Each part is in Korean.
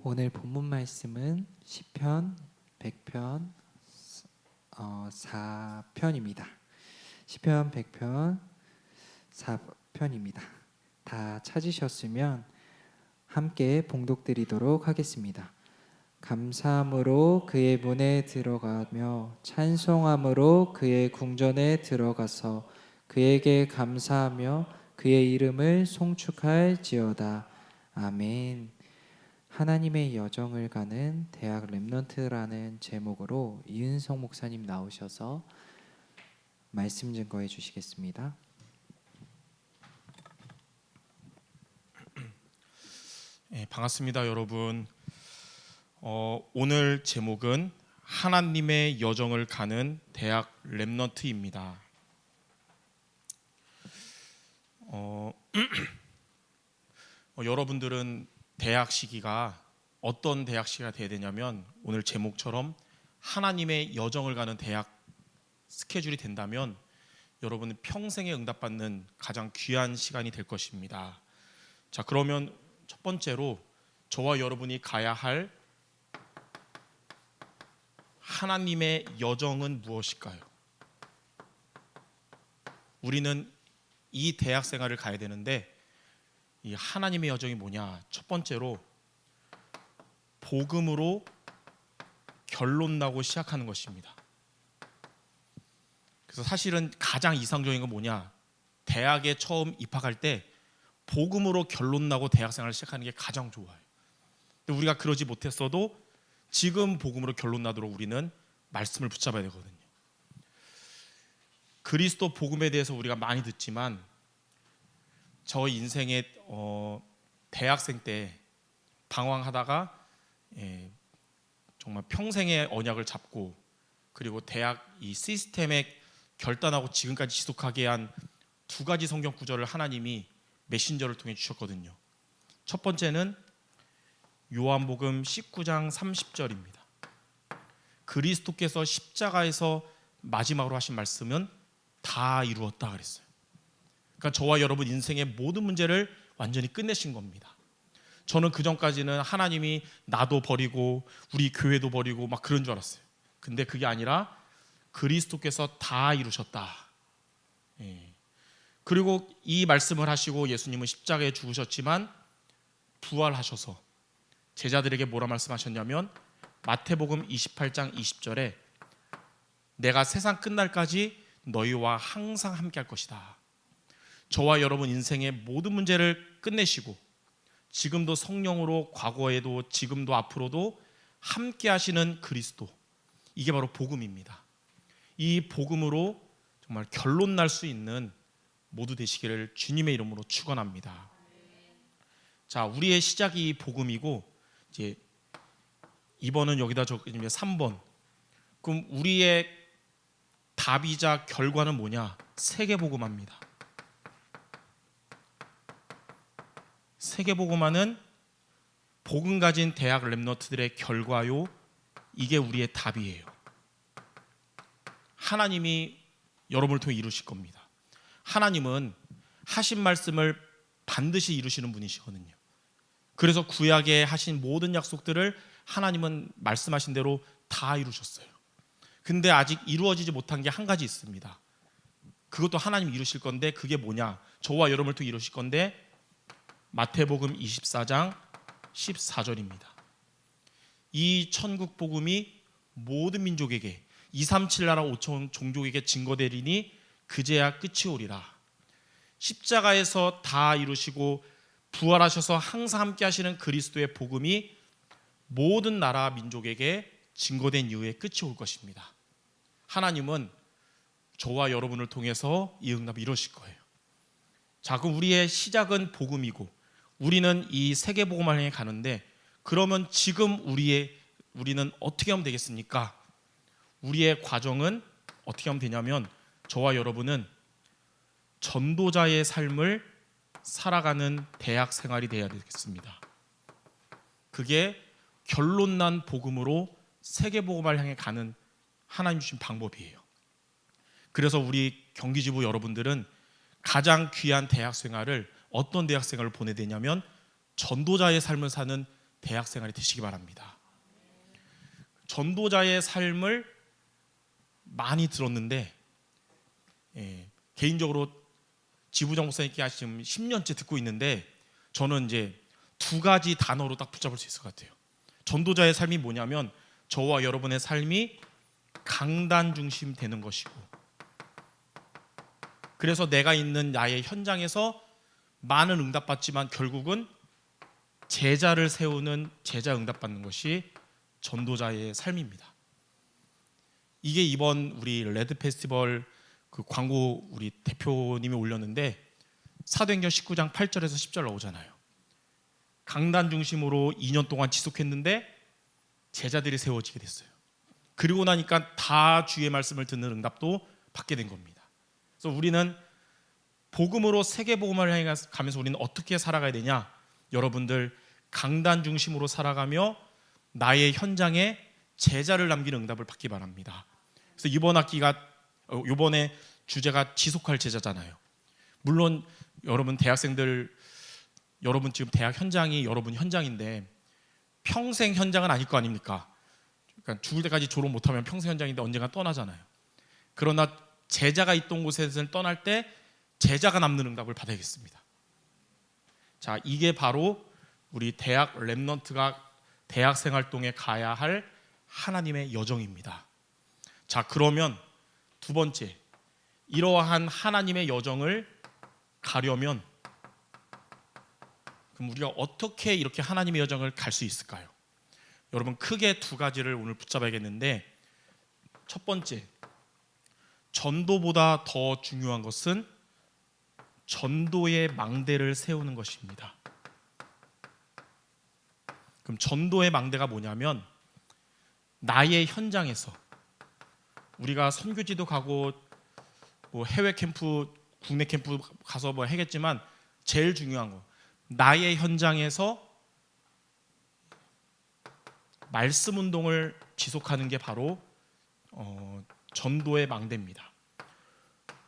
오늘 본문 말씀은 시편 100편 4편입니다. 시편 100편 4편입니다. 다 찾으셨으면 함께 봉독드리도록 하겠습니다. 감사함으로 그의 문에 들어가며 찬송함으로 그의 궁전에 들어가서 그에게 감사하며 그의 이름을 송축할지어다. 아멘. 하나님의 여정을 가는 대학 렘넌트라는 제목으로 이은성 목사님 나오셔서 말씀 증거해 주시겠습니다. 반갑습니다, 여러분. 오늘 제목은 하나님의 여정을 가는 대학 렘넌트입니다. 여러분들은 대학 시기가 어떤 대학 시기가 돼야 되냐면 오늘 제목처럼 하나님의 여정을 가는 대학 스케줄이 된다면 여러분은 평생에 응답받는 가장 귀한 시간이 될 것입니다. 자, 그러면 첫 번째로 저와 여러분이 가야 할 하나님의 여정은 무엇일까요? 우리는 이 대학 생활을 가야 되는데 이 하나님의 여정이 뭐냐? 첫 번째로 복음으로 결론 나고 시작하는 것입니다. 그래서 사실은 가장 이상적인 건 뭐냐? 대학에 처음 입학할 때 복음으로 결론 나고 대학 생활을 시작하는 게 가장 좋아요. 근데 우리가 그러지 못했어도 지금 복음으로 결론 나도록 우리는 말씀을 붙잡아야 되거든요. 그리스도 복음에 대해서 우리가 많이 듣지만 저 인생의 대학생 때 방황하다가 정말 평생의 언약을 잡고 그리고 대학 이 시스템에 결단하고 지금까지 지속하게 한 두 가지 성경 구절을 하나님이 메신저를 통해 주셨거든요. 첫 번째는 요한복음 19장 30절입니다. 그리스도께서 십자가에서 마지막으로 하신 말씀은 다 이루었다 그랬어요. 그러니까 저와 여러분 인생의 모든 문제를 완전히 끝내신 겁니다. 저는 그전까지는 하나님이 나도 버리고 우리 교회도 버리고 막 그런 줄 알았어요. 근데 그게 아니라 그리스도께서 다 이루셨다. 그리고 이 말씀을 하시고 예수님은 십자가에 죽으셨지만 부활하셔서 제자들에게 뭐라 말씀하셨냐면 마태복음 28장 20절에 내가 세상 끝날까지 너희와 항상 함께 할 것이다. 저와 여러분 인생의 모든 문제를 끝내시고 지금도 성령으로 과거에도 지금도 앞으로도 함께 하시는 그리스도, 이게 바로 복음입니다. 이 복음으로 정말 결론 날 수 있는 모두 되시기를 주님의 이름으로 축원합니다. 자, 우리의 시작이 복음이고 이제 2번은 여기다 적으면 3번. 그럼 우리의 답이자 결과는 뭐냐? 세계복음화입니다. 세계복음화는 복음 가진 대학 렘넌트들의 결과요. 이게 우리의 답이에요. 하나님이 여러분을 통해 이루실 겁니다. 하나님은 하신 말씀을 반드시 이루시는 분이시거든요. 그래서 구약에 하신 모든 약속들을 하나님은 말씀하신 대로 다 이루셨어요. 근데 아직 이루어지지 못한 게 한 가지 있습니다. 그것도 하나님이 이루실 건데 그게 뭐냐? 저와 여러분을 통해 이루실 건데 마태복음 24장 14절입니다. 이 천국 복음이 모든 민족에게 237 나라 5천 종족에게 증거되리니 그제야 끝이 오리라. 십자가에서 다 이루시고 부활하셔서 항상 함께 하시는 그리스도의 복음이 모든 나라 민족에게 증거된 이후에 끝이 올 것입니다. 하나님은 저와 여러분을 통해서 이 응답을 이루실 거예요. 자, 그럼 우리의 시작은 복음이고 우리는 이 세계복음을 향해 가는데 그러면 지금 우리는 어떻게 하면 되겠습니까? 우리의 과정은 어떻게 하면 되냐면 저와 여러분은 전도자의 삶을 살아가는 대학 생활이 되어야 되겠습니다. 그게 결론난 복음으로 세계복음을 향해 가는 하나님 주신 방법이에요. 그래서 우리 경기지부 여러분들은 가장 귀한 대학 생활을 어떤 대학 생활을 보내야 되냐면 전도자의 삶을 사는 대학 생활이 되시기 바랍니다. 전도자의 삶을 많이 들었는데 개인적으로 지부장 목사님께 지금 10년째 듣고 있는데 저는 이제 두 가지 단어로 딱 붙잡을 수 있을 것 같아요. 전도자의 삶이 뭐냐면 저와 여러분의 삶이 강단 중심 되는 것이고, 그래서 내가 있는 나의 현장에서 많은 응답받지만 결국은 제자를 세우는 제자 응답받는 것이 전도자의 삶입니다. 이게 이번 우리 레드 페스티벌 그 광고 우리 대표님이 올렸는데 사도행전 19장 8절에서 10절 나오잖아요. 강단 중심으로 2년 동안 지속했는데 제자들이 세워지게 됐어요. 그리고 나니까 다 주의 말씀을 듣는 응답도 받게 된 겁니다. 그래서 우리는 복음으로 세계복음을 향해 가면서 우리는 어떻게 살아가야 되냐? 여러분들 강단 중심으로 살아가며 나의 현장에 제자를 남기는 응답을 받기 바랍니다. 그래서 이번에 주제가 지속할 제자잖아요. 물론 여러분 대학생들, 여러분 지금 대학 현장이 여러분 현장인데 평생 현장은 아닐 거 아닙니까? 그러니까 죽을 때까지 졸업 못하면 평생 현장인데 언젠가 떠나잖아요. 그러나 제자가 있던 곳에서 떠날 때 제자가 남는 응답을 받아야겠습니다. 자, 이게 바로 우리 대학 렘넌트가 대학 생활동에 가야 할 하나님의 여정입니다. 자, 그러면 두 번째, 이러한 하나님의 여정을 가려면 그럼 우리가 어떻게 이렇게 하나님의 여정을 갈 수 있을까요? 여러분 크게 두 가지를 오늘 붙잡아야겠는데, 첫 번째, 전도보다 더 중요한 것은 전도의 망대를 세우는 것입니다. 그럼 전도의 망대가 뭐냐면 나의 현장에서 우리가 선교지도 가고 뭐 해외 캠프, 국내 캠프 가서 뭐 하겠지만 제일 중요한 거, 나의 현장에서 말씀 운동을 지속하는 게 바로 전도의 망대입니다.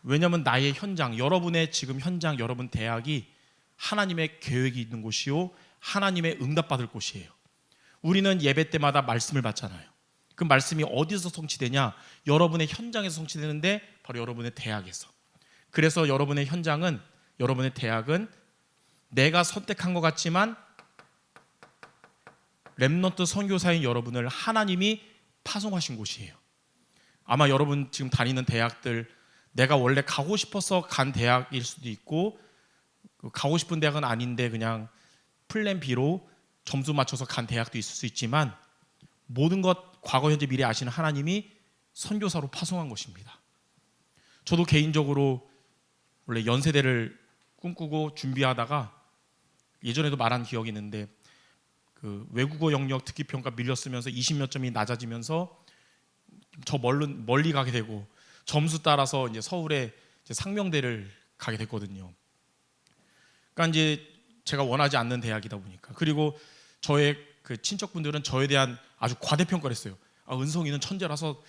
왜냐하면 나의 현장, 여러분의 지금 현장, 여러분 대학이 하나님의 계획이 있는 곳이요 하나님의 응답받을 곳이에요. 우리는 예배 때마다 말씀을 받잖아요. 그 말씀이 어디서 성취되냐? 여러분의 현장에서 성취되는데 바로 여러분의 대학에서. 그래서 여러분의 현장은, 여러분의 대학은 내가 선택한 것 같지만 렘넌트 선교사인 여러분을 하나님이 파송하신 곳이에요. 아마 여러분 지금 다니는 대학들, 내가 원래 가고 싶어서 간 대학일 수도 있고 가고 싶은 대학은 아닌데 그냥 플랜 B로 점수 맞춰서 간 대학도 있을 수 있지만 모든 것 과거 현재 미래 아시는 하나님이 선교사로 파송한 것입니다. 저도 개인적으로 원래 연세대를 꿈꾸고 준비하다가 예전에도 말한 기억이 있는데 그 외국어 영역 특기 평가 밀렸으면서 20몇 점이 낮아지면서 저 멀리 가게 되고 점수 따라서 이제 서울에 이제 상명대를 가게 됐거든요. 그러니까 이제 제가 원하지 않는 대학이다 보니까, 그리고 저의 그 친척분들은 저에 대한 아주 과대평가를 했어요. 아, 은성이는 천재라서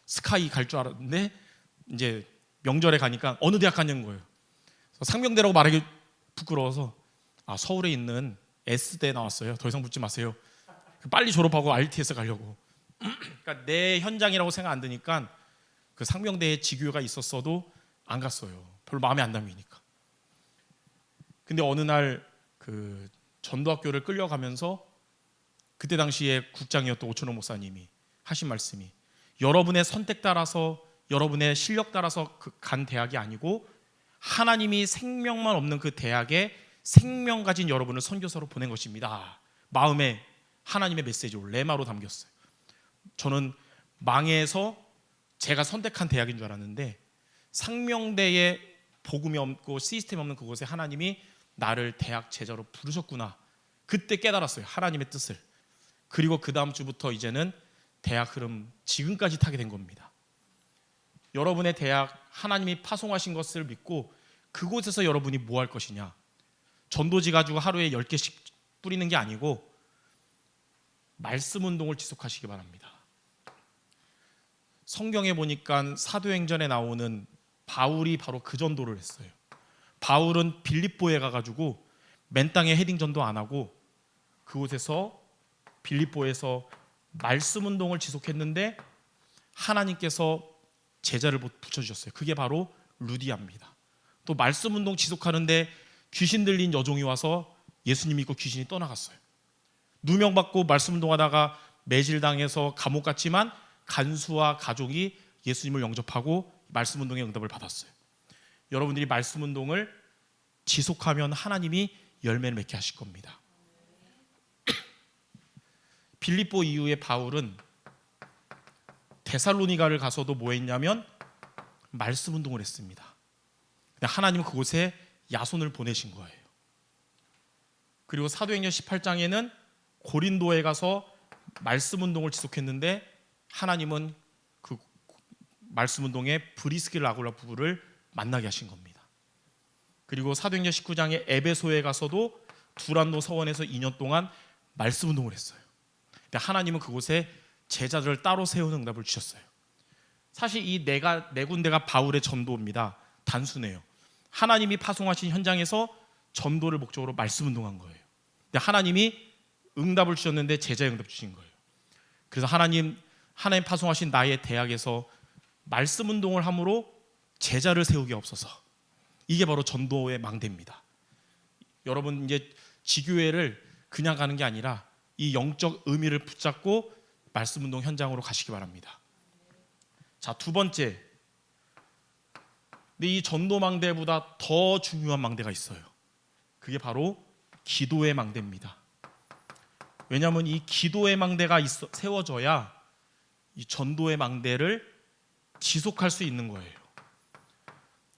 스카이 갈 줄 알았는데 이제 명절에 가니까 어느 대학 갔냐는 거예요. 상명대라고 말하기 부끄러워서 아, 서울에 있는 S대 나왔어요. 더 이상 묻지 마세요. 빨리 졸업하고 RTS 가려고. 그러니까 내 현장이라고 생각 안 드니까 그 상명대에 지교가 있었어도 안 갔어요. 별로 마음에 안 담기니까. 근데 어느 날 그 전도학교를 끌려가면서 그때 당시에 국장이었던 오천호 목사님이 하신 말씀이, 여러분의 선택 따라서 여러분의 실력 따라서 간 대학이 아니고 하나님이 생명만 없는 그 대학에 생명 가진 여러분을 선교사로 보낸 것입니다. 마음에 하나님의 메시지로 레마로 담겼어요. 저는 망해서 제가 선택한 대학인 줄 알았는데 상명대에 복음이 없고 시스템이 없는 그곳에 하나님이 나를 대학 제자로 부르셨구나. 그때 깨달았어요, 하나님의 뜻을. 그리고 그 다음 주부터 이제는 대학 흐름 지금까지 타게 된 겁니다. 여러분의 대학 하나님이 파송하신 것을 믿고 그곳에서 여러분이 뭐 할 것이냐? 전도지 가지고 하루에 10개씩 뿌리는 게 아니고 말씀 운동을 지속하시기 바랍니다. 성경에 보니까 사도행전에 나오는 바울이 바로 그 전도를 했어요. 바울은 빌립보에 가가지고 맨 땅에 헤딩 전도 안 하고 그곳에서 빌립보에서 말씀 운동을 지속했는데 하나님께서 제자를 붙여주셨어요. 그게 바로 루디아입니다. 또 말씀 운동 지속하는데 귀신 들린 여종이 와서 예수님 믿고 귀신이 떠나갔어요. 누명받고 말씀 운동하다가 매질당해서 감옥 갔지만 간수와 가족이 예수님을 영접하고 말씀 운동의 응답을 받았어요. 여러분들이 말씀 운동을 지속하면 하나님이 열매를 맺게 하실 겁니다. 빌립보 이후에 바울은 데살로니가를 가서도 뭐 했냐면 말씀 운동을 했습니다. 근데 하나님은 그곳에 야손을 보내신 거예요. 그리고 사도행전 18장에는 고린도에 가서 말씀 운동을 지속했는데 하나님은 그 말씀 운동에 브리스길라 아굴라 부부를 만나게 하신 겁니다. 그리고 사도행전 19장에 에베소에 가서도 두란노 서원에서 2년 동안 말씀 운동을 했어요. 근데 하나님은 그곳에 제자들을 따로 세우는 응답을 주셨어요. 사실 이 네 군데가 바울의 전도입니다. 단순해요. 하나님이 파송하신 현장에서 전도를 목적으로 말씀 운동한 거예요. 근데 하나님이 응답을 주셨는데 제자의 응답 주신 거예요. 그래서 하나님 파송하신 나의 대학에서 말씀 운동을 함으로 제자를 세우게 없어서, 이게 바로 전도의 망대입니다. 여러분 이제 지교회를 그냥 가는 게 아니라 이 영적 의미를 붙잡고 말씀 운동 현장으로 가시기 바랍니다. 자, 두 번째, 근데 이 전도 망대보다 더 중요한 망대가 있어요. 그게 바로 기도의 망대입니다. 왜냐하면 이 기도의 망대가 세워져야 이 전도의 망대를 지속할 수 있는 거예요.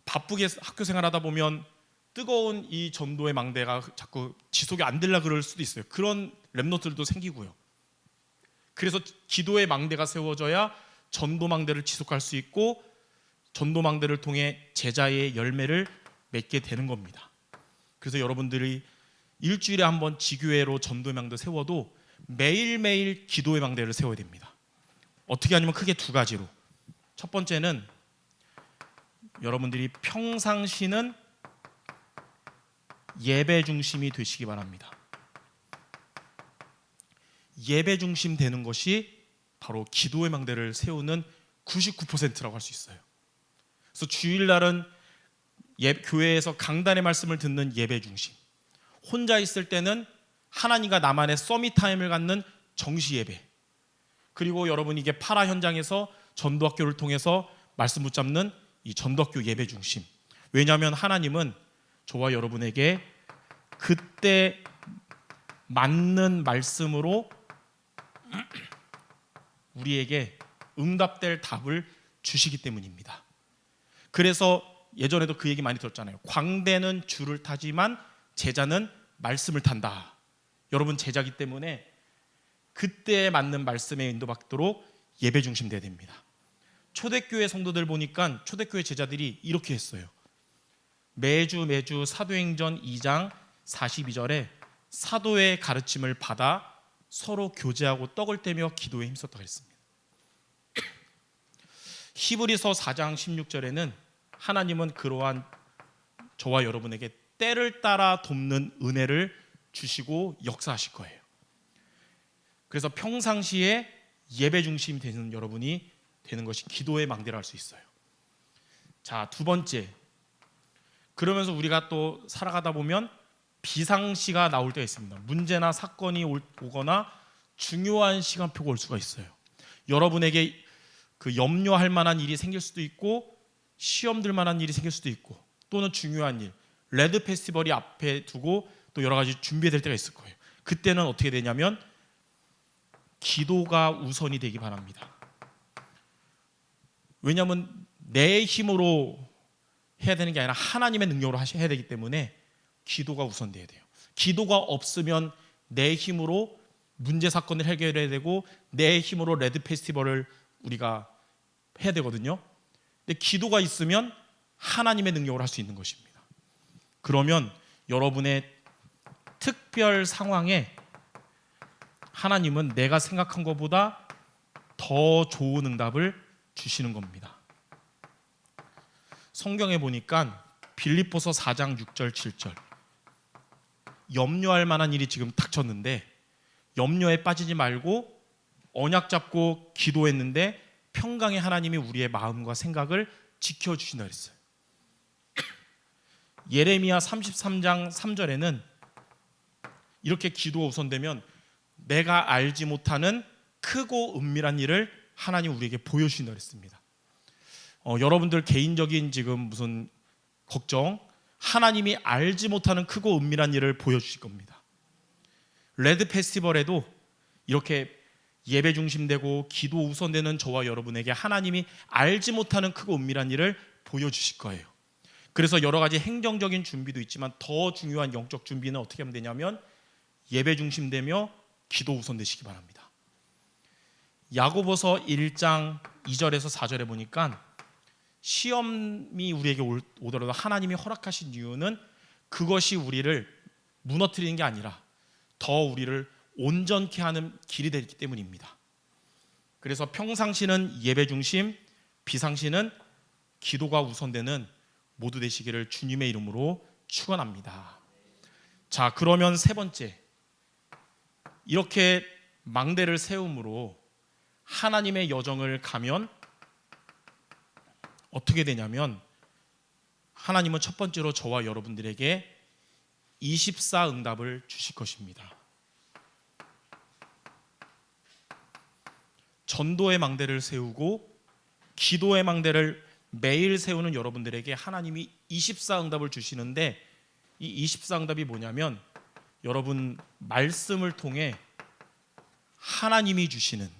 바쁘게 학교 생활하다 보면 뜨거운 이 전도의 망대가 자꾸 지속이 안 되려 그럴 수도 있어요. 그런 랩노트들도 생기고요. 그래서 기도의 망대가 세워져야 전도 망대를 지속할 수 있고 전도 망대를 통해 제자의 열매를 맺게 되는 겁니다. 그래서 여러분들이 일주일에 한 번 지교회로 전도의 망대 세워도 매일매일 기도의 망대를 세워야 됩니다. 어떻게 하냐면 크게 두 가지로. 첫 번째는 여러분들이 평상시는 예배 중심이 되시기 바랍니다. 예배 중심 되는 것이 바로 기도의 망대를 세우는 99%라고 할 수 있어요. 그래서 주일날은 교회에서 강단의 말씀을 듣는 예배 중심, 혼자 있을 때는 하나님과 나만의 서밋 타임을 갖는 정시 예배, 그리고 여러분 이게 파라 현장에서 전도학교를 통해서 말씀 붙잡는 이 전도학교 예배 중심. 왜냐하면 하나님은 저와 여러분에게 그때 맞는 말씀으로 우리에게 응답될 답을 주시기 때문입니다. 그래서 예전에도 그 얘기 많이 들었잖아요. 광대는 줄을 타지만 제자는 말씀을 탄다. 여러분 제자기 때문에 그때에 맞는 말씀에 인도받도록 예배 중심 돼야 됩니다. 초대교회 성도들 보니까 초대교회 제자들이 이렇게 했어요. 매주 사도행전 2장 42절에 사도의 가르침을 받아 서로 교제하고 떡을 떼며 기도에 힘썼다고 했습니다. 히브리서 4장 16절에는 하나님은 그러한 저와 여러분에게 때를 따라 돕는 은혜를 주시고 역사하실 거예요. 그래서 평상시에 예배 중심이 되는 여러분이 되는 것이 기도의 망대라 할 수 있어요. 자, 두 번째, 그러면서 우리가 또 살아가다 보면 비상시가 나올 때가 있습니다. 문제나 사건이 오거나 중요한 시간표가 올 수가 있어요. 여러분에게 그 염려할 만한 일이 생길 수도 있고 시험 들 만한 일이 생길 수도 있고 또는 중요한 일, 레드 페스티벌이 앞에 두고 또 여러 가지 준비될 때가 있을 거예요. 그때는 어떻게 되냐면 기도가 우선이 되기 바랍니다. 왜냐하면 내 힘으로 해야 되는 게 아니라 하나님의 능력으로 해야 되기 때문에 기도가 우선돼야 돼요. 기도가 없으면 내 힘으로 문제 사건을 해결해야 되고 내 힘으로 레드 페스티벌을 우리가 해야 되거든요. 근데 기도가 있으면 하나님의 능력으로 할 수 있는 것입니다. 그러면 여러분의 특별 상황에 하나님은 내가 생각한 것보다 더 좋은 응답을 주시는 겁니다. 성경에 보니까 빌립보서 4장 6절 7절 염려할 만한 일이 지금 닥쳤는데 염려에 빠지지 말고 언약 잡고 기도했는데 평강의 하나님이 우리의 마음과 생각을 지켜주신다 그랬어요. 예레미야 33장 3절에는 이렇게 기도가 우선되면 내가 알지 못하는 크고 은밀한 일을 하나님 우리에게 보여주신다 그랬습니다. 여러분들 개인적인 지금 무슨 걱정, 하나님이 알지 못하는 크고 은밀한 일을 보여주실 겁니다. 레드 페스티벌에도 이렇게 예배 중심되고 기도 우선되는 저와 여러분에게 하나님이 알지 못하는 크고 은밀한 일을 보여주실 거예요. 그래서 여러 가지 행정적인 준비도 있지만 더 중요한 영적 준비는 어떻게 하면 되냐면 예배 중심되며 기도 우선되시기 바랍니다. 야고보서 1장 2절에서 4절에 보니까 시험이 우리에게 오더라도 하나님이 허락하신 이유는 그것이 우리를 무너뜨리는 게 아니라 더 우리를 온전케 하는 길이 되기 때문입니다. 그래서 평상시는 예배 중심, 비상시는 기도가 우선되는 모두 되시기를 주님의 이름으로 축원합니다. 자, 그러면 세 번째, 이렇게 망대를 세움으로 하나님의 여정을 가면 어떻게 되냐면 하나님은 첫 번째로 저와 여러분들에게 24 응답을 주실 것입니다. 전도의 망대를 세우고 기도의 망대를 매일 세우는 여러분들에게 하나님이 24 응답을 주시는데 이 24 응답이 뭐냐면 여러분 말씀을 통해 하나님이 주시는,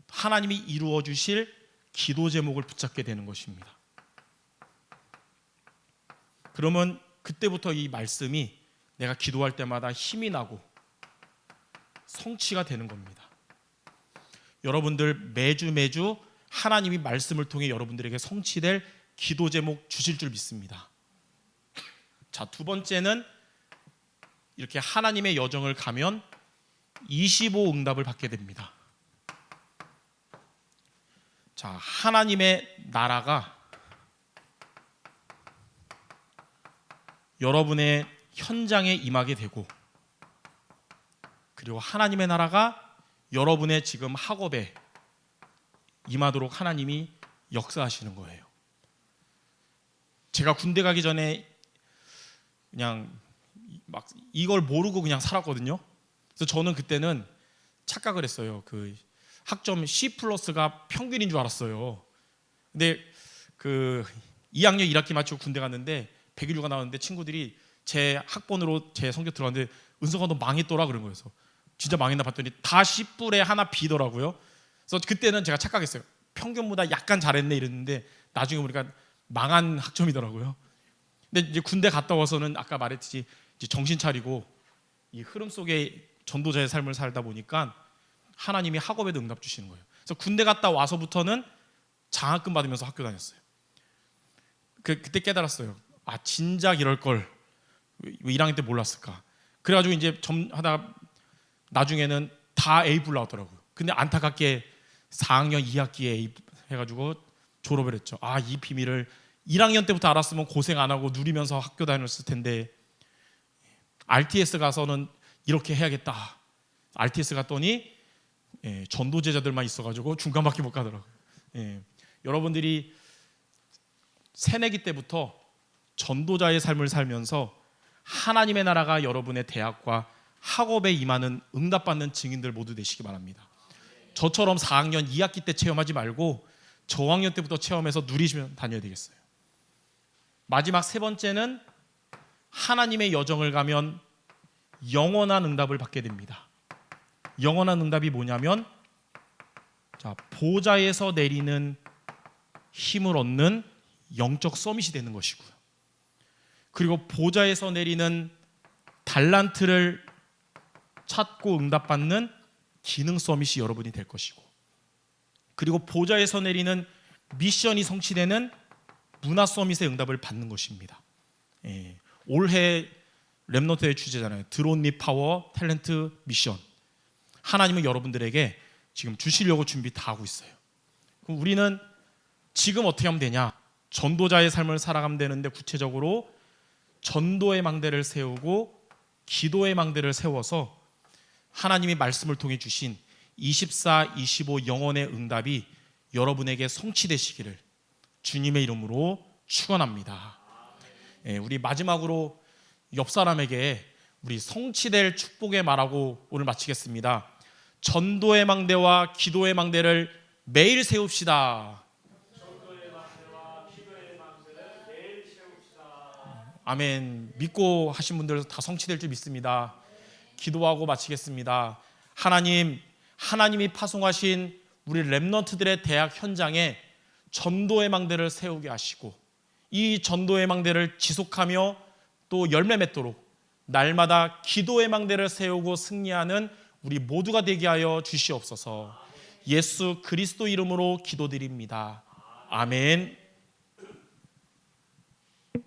하나님이 이루어 주실 기도 제목을 붙잡게 되는 것입니다. 그러면 그때부터 이 말씀이 내가 기도할 때마다 힘이 나고 성취가 되는 겁니다. 여러분들 매주 하나님이 말씀을 통해 여러분들에게 성취될 기도 제목 주실 줄 믿습니다. 자, 두 번째는 이렇게 하나님의 여정을 가면 25 응답을 받게 됩니다. 자, 하나님의 나라가 여러분의 현장에 임하게 되고 그리고 하나님의 나라가 여러분의 지금 학업에 임하도록 하나님이 역사하시는 거예요. 제가 군대 가기 전에 그냥 막 이걸 모르고 그냥 살았거든요. 그래서 저는 그때는 착각을 했어요. 그 학점 C+가 평균인 줄 알았어요. 근데 그 2학년 1학기 마치고 군대 갔는데 100일 휴가 나왔는데 친구들이 제 학번으로 제 성적 들어갔는데 은석아 너 망했더라 그런 거예요. 진짜 망했나 봤더니 다 C뿔에 하나 B더라고요. 그래서 그때는 제가 착각했어요. 평균보다 약간 잘했네 이랬는데 나중에 보니까 망한 학점이더라고요. 근데 이제 군대 갔다 와서는 아까 말했듯이 이제 정신 차리고 이 흐름 속에 전도자의 삶을 살다 보니까 하나님이 학업에도 응답 주시는 거예요. 그래서 군대 갔다 와서부터는 장학금 받으면서 학교 다녔어요. 그때 깨달았어요. 아 진작 이럴 걸 왜 1학년 때 몰랐을까. 그래가지고 이제 하다 나중에는 다 A+ 나왔더라고요. 근데 안타깝게 4학년 2학기에 A 해가지고 졸업을 했죠. 아 이 비밀을 1학년 때부터 알았으면 고생 안 하고 누리면서 학교 다녔을 텐데 RTS 가서는 이렇게 해야겠다. RTS 갔더니 전도 제자들만 있어가지고 중간밖에 못 가더라고요. 여러분들이 새내기 때부터 전도자의 삶을 살면서 하나님의 나라가 여러분의 대학과 학업에 임하는 응답받는 증인들 모두 되시기 바랍니다. 저처럼 4학년 2학기 때 체험하지 말고 저학년 때부터 체험해서 누리시면 다녀야 되겠어요. 마지막 세 번째는 하나님의 여정을 가면 영원한 응답을 받게 됩니다. 영원한 응답이 뭐냐면 자, 보좌에서 내리는 힘을 얻는 영적 서밋이 되는 것이고요. 그리고 보좌에서 내리는 달란트를 찾고 응답받는 기능 서밋이 여러분이 될 것이고 그리고 보좌에서 내리는 미션이 성취되는 문화 서밋의 응답을 받는 것입니다. 올해 렘넌트의 주제잖아요. 드론 및 파워, 탤런트, 미션. 하나님은 여러분들에게 지금 주시려고 준비 다 하고 있어요. 그럼 우리는 지금 어떻게 하면 되냐? 전도자의 삶을 살아가면 되는데 구체적으로 전도의 망대를 세우고 기도의 망대를 세워서 하나님이 말씀을 통해 주신 24, 25 영혼의 응답이 여러분에게 성취되시기를 주님의 이름으로 축원합니다. 우리 마지막으로 옆 사람에게 우리 성취될 축복의 말하고 오늘 마치겠습니다. 전도의 망대와 기도의 망대를 매일 세웁시다. 아멘. 믿고 하신 분들 다 성취될 줄 믿습니다. 기도하고 마치겠습니다. 하나님이 파송하신 우리 렘넌트들의 대학 현장에 전도의 망대를 세우게 하시고 이 전도의 망대를 지속하며 또 열매 맺도록 날마다 기도의 망대를 세우고 승리하는 우리 모두가 되게 하여 주시옵소서. 예수 그리스도 이름으로 기도드립니다. 아멘.